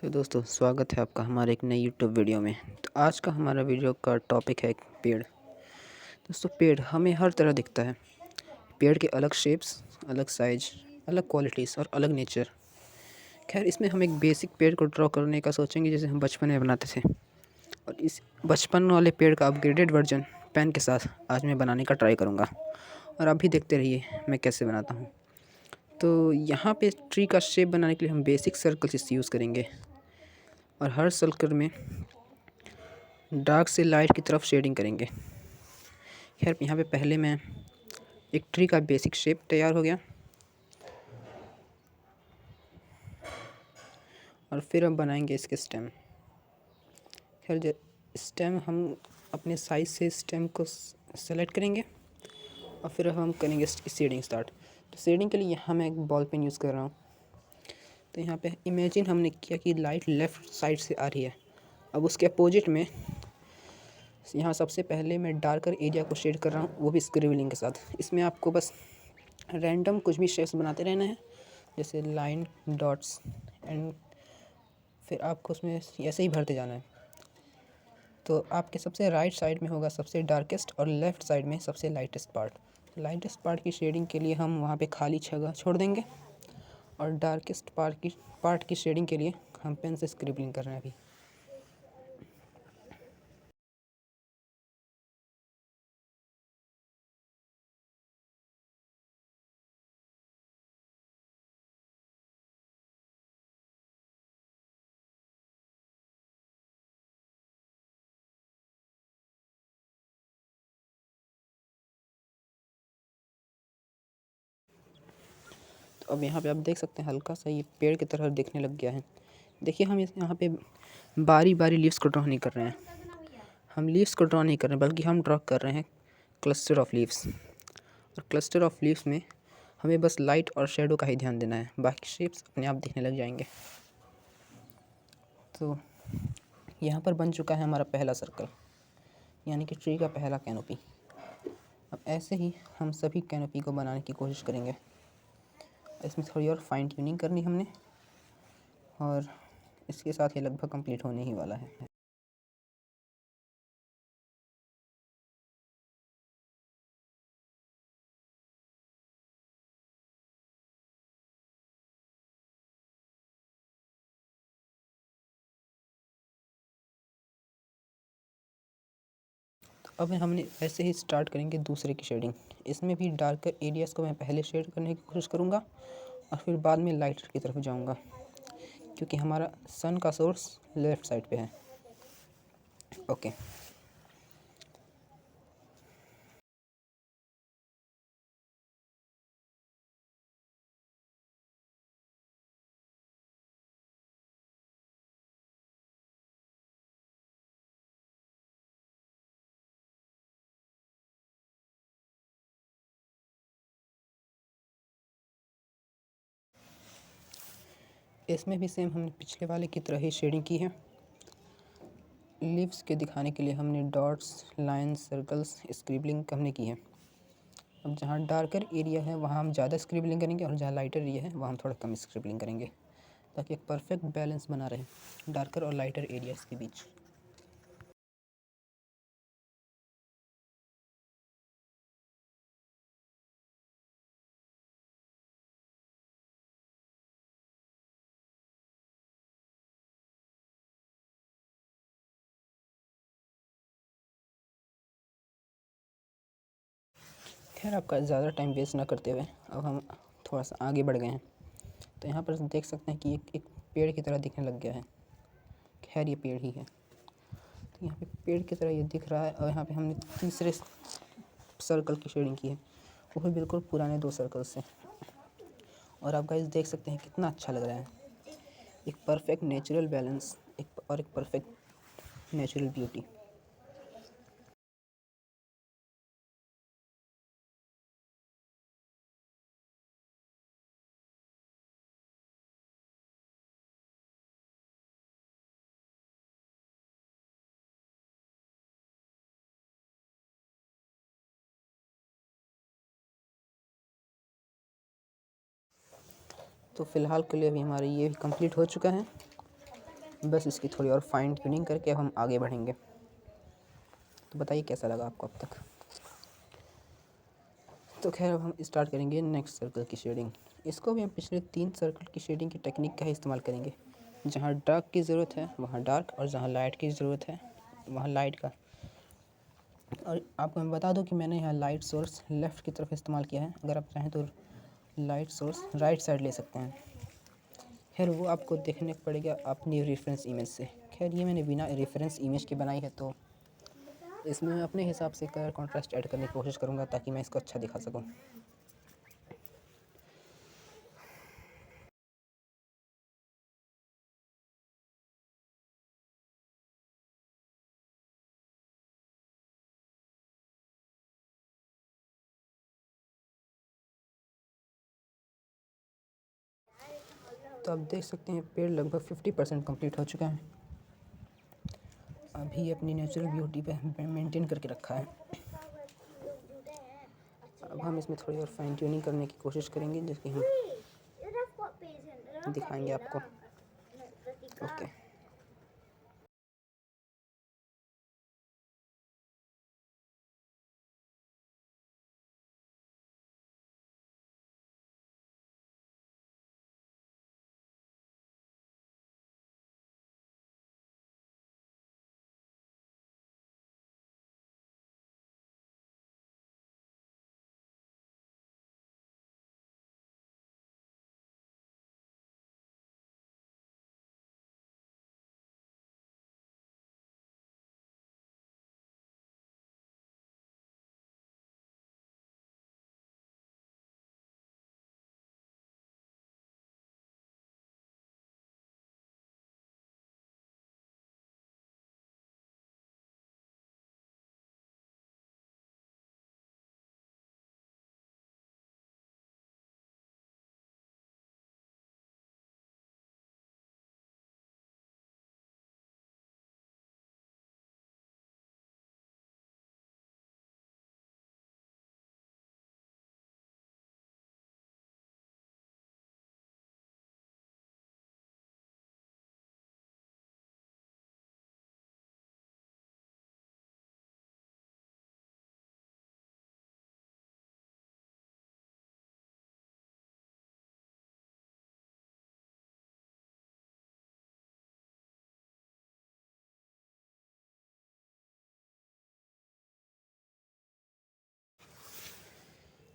तो दोस्तों स्वागत है आपका हमारे एक नई यूट्यूब वीडियो में। तो आज का हमारा वीडियो का टॉपिक है पेड़। दोस्तों पेड़ हमें हर तरह दिखता है। पेड़ के अलग शेप्स, अलग साइज, अलग क्वालिटीज़ और अलग नेचर। खैर इसमें हम एक बेसिक पेड़ को ड्रॉ करने का सोचेंगे जैसे हम बचपन में बनाते थे, और इस बचपन वाले पेड़ का अपग्रेडेड वर्जन पेन के साथ आज मैं बनाने का ट्राई करूँगा, और आप भी देखते रहिए मैं कैसे बनाता हूँ। तो यहाँ पे ट्री का शेप बनाने के लिए हम बेसिक सर्कल्स यूज़ करेंगे, और हर सर्कल में डार्क से लाइट की तरफ शेडिंग करेंगे। खैर यहाँ पे पहले मैं एक ट्री का बेसिक शेप तैयार हो गया, और फिर हम बनाएंगे इसके स्टेम। खैर स्टेम हम अपने साइज से स्टेम को सेलेक्ट करेंगे, और फिर हम करेंगे इसकी शेडिंग स्टार्ट। तो शेडिंग के लिए यहाँ मैं एक बॉल पेन यूज़ कर रहा हूँ। तो यहाँ पे इमेजिन हमने किया कि लाइट लेफ़्ट साइड से आ रही है। अब उसके अपोजिट में यहाँ सबसे पहले मैं डार्कर एरिया को शेड कर रहा हूँ, वो भी स्क्रिबलिंग के साथ। इसमें आपको बस रैंडम कुछ भी शेप्स बनाते रहना है, जैसे लाइन, डॉट्स, एंड फिर आपको उसमें ऐसे ही भरते जाना है। तो आपके सबसे राइट साइड में होगा सबसे डार्केस्ट, और लेफ़्ट साइड में सबसे लाइटेस्ट पार्ट। लाइटेस्ट पार्ट की शेडिंग के लिए हम वहाँ पे खाली जगह छोड़ देंगे, और डार्केस्ट पार्ट की शेडिंग के लिए हम पेन से स्क्रिबलिंग कर रहे हैं अभी। तो अब यहाँ पे आप देख सकते हैं हल्का सा ये पेड़ की तरह दिखने लग गया है। देखिए हम यहाँ पे बारी बारी लीव्स को ड्रॉ नहीं कर रहे हैं, हम लीव्स को ड्रॉ नहीं कर रहे हैं, बल्कि हम ड्रॉ कर रहे हैं क्लस्टर ऑफ लीव्स। और क्लस्टर ऑफ लीव्स में हमें बस लाइट और शेडो का ही ध्यान देना है, बाकी शेप्स अपने आप दिखने लग जाएंगे। तो यहाँ पर बन चुका है हमारा पहला सर्कल, यानी कि ट्री का पहला कैनोपी। अब ऐसे ही हम सभी कैनोपी को बनाने की कोशिश करेंगे। इसमें थोड़ी और फाइन ट्यूनिंग करनी हमने, और इसके साथ ये लगभग कंप्लीट होने ही वाला है। तो अब हमने ऐसे ही स्टार्ट करेंगे दूसरे की शेडिंग। इसमें भी डार्कर एरियाज़ को मैं पहले शेड करने की कोशिश करूँगा, और फिर बाद में लाइटर की तरफ जाऊँगा, क्योंकि हमारा सन का सोर्स लेफ़्ट साइड पे है। ओके। इसमें भी सेम हमने पिछले वाले की तरह ही शेडिंग की है। लीव्स के दिखाने के लिए हमने डॉट्स, लाइन्स, सर्कल्स, स्क्रिबलिंग हमने की है। अब जहाँ डार्कर एरिया है वहाँ हम ज़्यादा स्क्रिबलिंग करेंगे, और जहाँ लाइटर एरिया है वहाँ हम थोड़ा कम स्क्रिबलिंग करेंगे, ताकि एक परफेक्ट बैलेंस बना रहे डार्कर और लाइटर एरियाज़ के बीच। खैर आपका ज़्यादा टाइम वेस्ट ना करते हुए अब हम थोड़ा सा आगे बढ़ गए हैं। तो यहाँ पर देख सकते हैं कि एक पेड़ की तरह दिखने लग गया है। खैर ये पेड़ ही है। तो यहाँ पे पेड़ की तरह ये दिख रहा है, और यहाँ पे हमने तीसरे सर्कल की शेडिंग की है, वो भी बिल्कुल पुराने दो सर्कल से। और आप गाइस देख सकते हैं कितना अच्छा लग रहा है। एक परफेक्ट नेचुरल बैलेंस, एक परफेक्ट नेचुरल ब्यूटी। तो फ़िलहाल के लिए अभी हमारा ये भी कंप्लीट हो चुका है। बस इसकी थोड़ी और फाइन ट्यूनिंग करके अब हम आगे बढ़ेंगे। तो बताइए कैसा लगा आपको अब तक। तो खैर अब हम स्टार्ट करेंगे नेक्स्ट सर्कल की शेडिंग। इसको भी हम पिछले 3 सर्कल की शेडिंग की टेक्निक का ही इस्तेमाल करेंगे। जहाँ डार्क की ज़रूरत है वहाँ डार्क, और जहाँ लाइट की ज़रूरत है वहाँ लाइट का। और आपको मैं बता दूं कि मैंने यहाँ लाइट सोर्स लेफ़्ट की तरफ इस्तेमाल किया है। अगर आप चाहें तो लाइट सोर्स राइट साइड ले सकते हैं। खैर वो आपको देखने को पड़ेगा अपनी रेफरेंस इमेज से। खैर ये मैंने बिना रेफरेंस इमेज के बनाई है, तो इसमें मैं अपने हिसाब से कलर कॉन्ट्रास्ट ऐड करने की कोशिश करूँगा ताकि मैं इसको अच्छा दिखा सकूँ। तो आप देख सकते हैं पेड़ लगभग 50% कंप्लीट हो चुका है। अभी अपनी नेचुरल ब्यूटी पे मेंटेन करके रखा है। अब हम इसमें थोड़ी और फाइन ट्यूनिंग करने की कोशिश करेंगे, जिसकी हम दिखाएंगे आपको। ओके।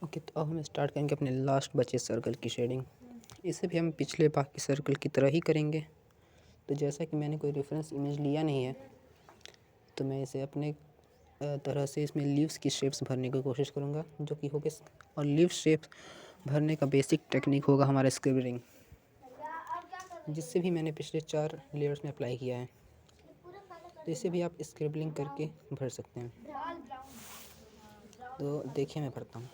ओके, तो अब हम स्टार्ट करेंगे अपने लास्ट बचे सर्कल की शेडिंग। इसे भी हम पिछले बाकी सर्कल की तरह ही करेंगे। तो जैसा कि मैंने कोई रेफरेंस इमेज लिया नहीं है, तो मैं इसे अपने तरह से इसमें लीव्स की शेप्स भरने की कोशिश करूँगा, जो कि होगे। और लीव शेप्स भरने का बेसिक टेक्निक होगा हमारा स्क्रिबलिंग, जिससे भी मैंने पिछले 4 लेयर्स में अप्लाई किया है। तो इसे भी आप स्क्रिबलिंग करके भर सकते हैं। तो देखिए मैं भरता हूँ।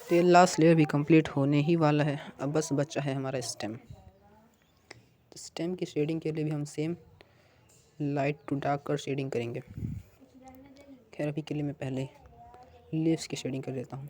तो ये लास्ट लेयर भी कंप्लीट होने ही वाला है। अब बस बचा है हमारा स्टेम। तो स्टेम की शेडिंग के लिए भी हम सेम लाइट टू डार्क कर शेडिंग करेंगे। खैर अभी के लिए मैं पहले लीव्स की शेडिंग कर देता हूँ।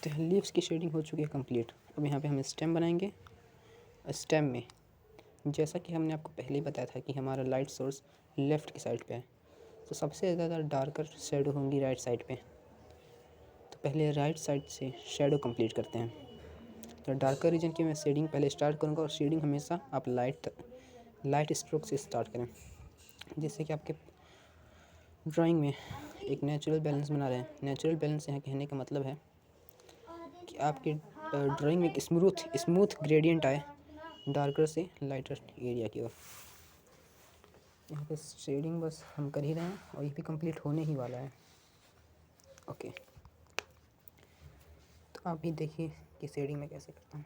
तो लीव्स की शेडिंग हो चुकी है कंप्लीट। अब यहाँ पे हम स्टेम बनाएंगे। स्टेम में जैसा कि हमने आपको पहले ही बताया था कि हमारा लाइट सोर्स लेफ़्ट की साइड पे है, तो सबसे ज़्यादा डार्कर शेडो होंगी राइट साइड पे। तो पहले राइट साइड से शेडो कंप्लीट करते हैं। तो डार्कर रीजन की मैं शेडिंग पहले स्टार्ट करूँगा, और शेडिंग हमेशा आप लाइट स्ट्रोक से स्टार्ट करें, जिससे कि आपके ड्राइंग में एक नेचुरल बैलेंस बना रहे हैं। नेचुरल बैलेंस यहाँ कहने का मतलब है कि आपके ड्राइंग में एक स्मूथ ग्रेडियंट आए डार्कर से लाइटर एरिया की ओर। यहाँ पे शेडिंग बस हम कर ही रहे हैं, और ये भी कंप्लीट होने ही वाला है। ओके, तो आप भी देखिए कि शेडिंग में कैसे करता हूँ।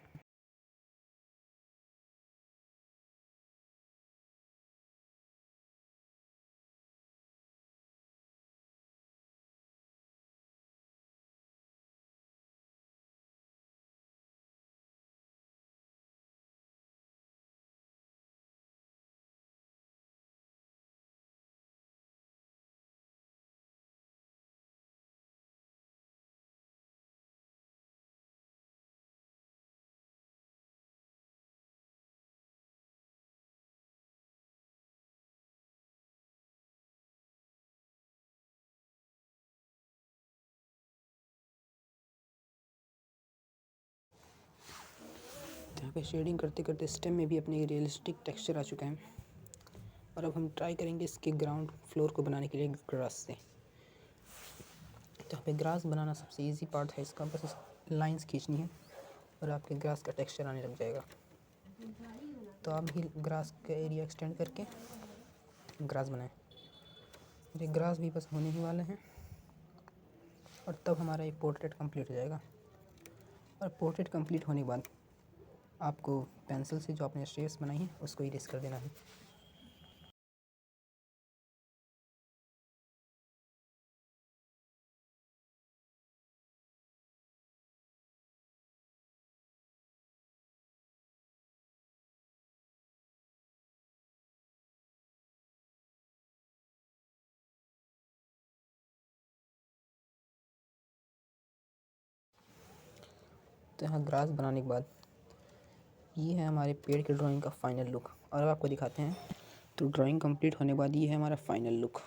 यहाँ पे शेडिंग करते करते स्टेम में भी अपने रियलिस्टिक टेक्सचर आ चुका है। और अब हम ट्राई करेंगे इसके ग्राउंड फ्लोर को बनाने के लिए ग्रास से। तो यहाँ पे ग्रास बनाना सबसे इजी पार्ट है इसका, बस लाइंस खींचनी है और आपके ग्रास का टेक्सचर आने लग जाएगा। तो आप भी ग्रास का एरिया एक्सटेंड करके ग्रास बनाएं। ये ग्रास भी बस होने ही वाले हैं, और तब हमारा ये पोर्ट्रेट कंप्लीट हो जाएगा। और पोर्ट्रेट कंप्लीट होने के बाद आपको पेंसिल से जो आपने शेप्स बनाई हैं उसको इरेज कर देना है। तो यहाँ ग्रास बनाने के बाद ये है हमारे पेड़ के ड्राइंग का फाइनल लुक। और अब आपको दिखाते हैं। तो ड्राइंग कंप्लीट होने के बाद ये है हमारा फाइनल लुक।